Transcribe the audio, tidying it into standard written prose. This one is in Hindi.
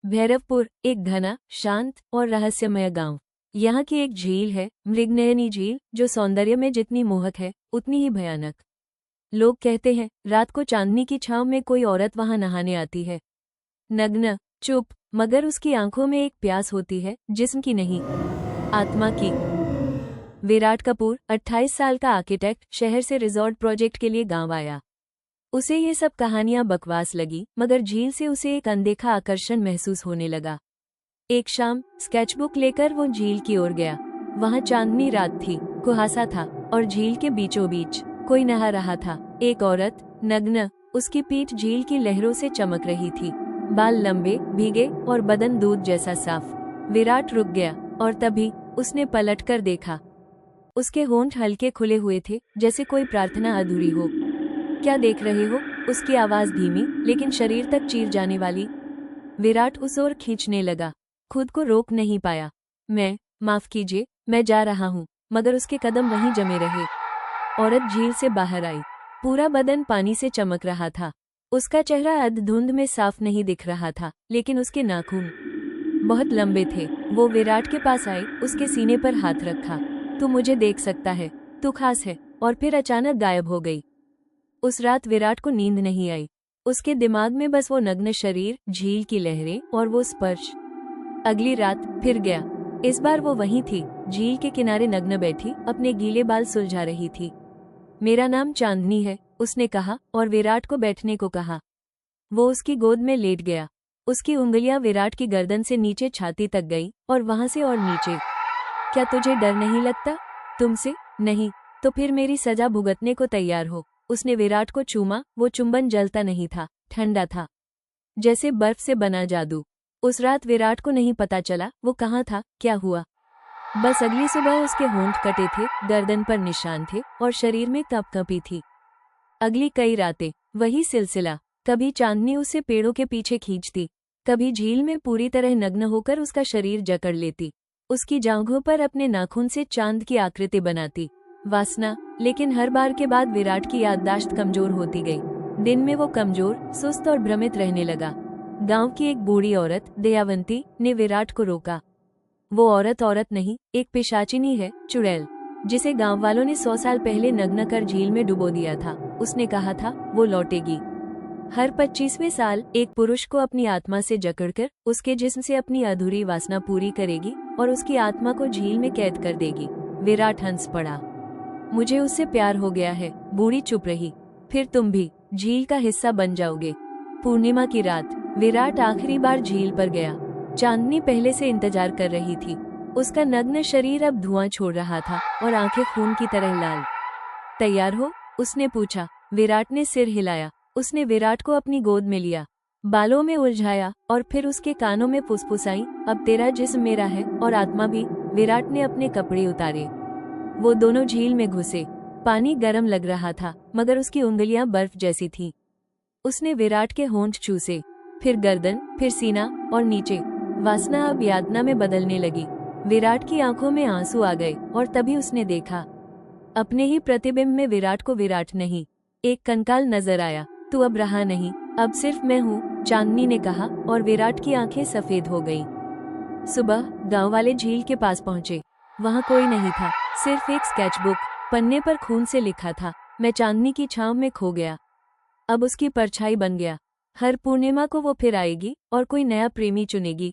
भैरवपुर एक घना, शांत और रहस्यमय गांव। यहाँ की एक झील है, मृगनयनी झील, जो सौंदर्य में जितनी मोहक है उतनी ही भयानक। लोग कहते हैं रात को चांदनी की छांव में कोई औरत वहां नहाने आती है, नग्न, चुप, मगर उसकी आंखों में एक प्यास होती है, जिस्म की नहीं, आत्मा की। विराट कपूर 28 साल का आर्किटेक्ट शहर से रिजॉर्ट प्रोजेक्ट के लिए गांव आया। उसे ये सब कहानियां बकवास लगी, मगर झील से उसे एक अनदेखा आकर्षण महसूस होने लगा। एक शाम स्केचबुक लेकर वो झील की ओर गया। वहां चांदनी रात थी, कुहासा था और झील के बीचों बीच कोई नहा रहा था। एक औरत, नग्न, उसकी पीठ झील की लहरों से चमक रही थी, बाल लंबे, भीगे और बदन दूध जैसा साफ। विराट रुक गया और तभी उसने पलटकर देखा। उसके होंठ हल्के खुले हुए थे, जैसे कोई प्रार्थना अधूरी हो। क्या देख रहे हो? उसकी आवाज धीमी लेकिन शरीर तक चीर जाने वाली। विराट उस ओर खींचने लगा, खुद को रोक नहीं पाया। माफ कीजिए, मैं जा रहा हूँ। मगर उसके कदम वहीं जमे रहे। औरत झील से बाहर आई, पूरा बदन पानी से चमक रहा था। उसका चेहरा अधधुंध में साफ नहीं दिख रहा था, लेकिन उसके नाखून बहुत लंबे थे। वो विराट के पास आई, उसके सीने पर हाथ रखा। तू मुझे देख सकता है, तू खास है। और फिर अचानक गायब हो गई। उस रात विराट को नींद नहीं आई। उसके दिमाग में बस वो नग्न शरीर, झील की लहरें और वो स्पर्श। अगली रात फिर गया। इस बार वो वहीं थी, झील के किनारे नग्न बैठी, अपने गीले बाल सुलझा रही थी। मेरा नाम चांदनी है, उसने कहा और विराट को बैठने को कहा। वो उसकी गोद में लेट गया। उसकी उंगलियां विराट की गर्दन से नीचे छाती तक गई और वहां से और नीचे। क्या तुझे डर नहीं लगता? तुमसे? नहीं। तो फिर मेरी सजा भुगतने को तैयार हो। उसने विराट को चूमा। वो चुंबन जलता नहीं था, ठंडा था, जैसे बर्फ से बना जादू। उस रात विराट को नहीं पता चला वो कहाँ था, क्या हुआ। बस अगली सुबह उसके होंठ कटे थे, गर्दन पर निशान थे और शरीर में कपकपी थी। अगली कई रातें वही सिलसिला। कभी चांदनी उसे पेड़ों के पीछे खींचती, कभी झील में पूरी तरह नग्न होकर उसका शरीर जकड़ लेती, उसकी जांघों पर अपने नाखून से चांद की आकृति बनाती। वासना। लेकिन हर बार के बाद विराट की याददाश्त कमजोर होती गई। दिन में वो कमजोर, सुस्त और भ्रमित रहने लगा। गांव की एक बूढ़ी औरत, दयावंती, ने विराट को रोका। वो औरत नहीं, एक पिशाचिनी है, चुड़ैल, जिसे गांव वालों ने 100 साल पहले नग्न कर झील में डुबो दिया था। उसने कहा था वो लौटेगी। हर 25वें साल एक पुरुष को अपनी आत्मा से जकड़कर उसके जिस्म से अपनी अधूरी वासना पूरी करेगी और उसकी आत्मा को झील में कैद कर देगी। विराट हंस पड़ा। मुझे उससे प्यार हो गया है। बूढ़ी चुप रही। फिर तुम भी झील का हिस्सा बन जाओगे। पूर्णिमा की रात विराट आखिरी बार झील पर गया। चांदनी पहले से इंतजार कर रही थी। उसका नग्न शरीर अब धुआं छोड़ रहा था और आंखें खून की तरह लाल। तैयार हो? उसने पूछा। विराट ने सिर हिलाया। उसने विराट को अपनी गोद में लिया, बालों में उलझाया और फिर उसके कानों में फुसफुसाई, अब तेरा जिस्म मेरा है और आत्मा भी। विराट ने अपने कपड़े उतारे। वो दोनों झील में घुसे। पानी गर्म लग रहा था, मगर उसकी उंगलियां बर्फ जैसी थीं। उसने विराट के होंठ चूसे, फिर गर्दन, फिर सीना और नीचे। वासना अब यातना में बदलने लगी। विराट की आंखों में आंसू आ गए और तभी उसने देखा अपने ही प्रतिबिंब में विराट को। विराट नहीं, एक कंकाल नजर आया। तू अब रहा नहीं, अब सिर्फ मैं हूँ, चांदनी ने कहा और विराट की आंखें सफेद हो गईं। सुबह गांव वाले झील के पास पहुंचे। वहां कोई नहीं था, सिर्फ एक स्केचबुक। पन्ने पर खून से लिखा था, मैं चांदनी की छांव में खो गया, अब उसकी परछाई बन गया। हर पूर्णिमा को वो फिर आएगी और कोई नया प्रेमी चुनेगी।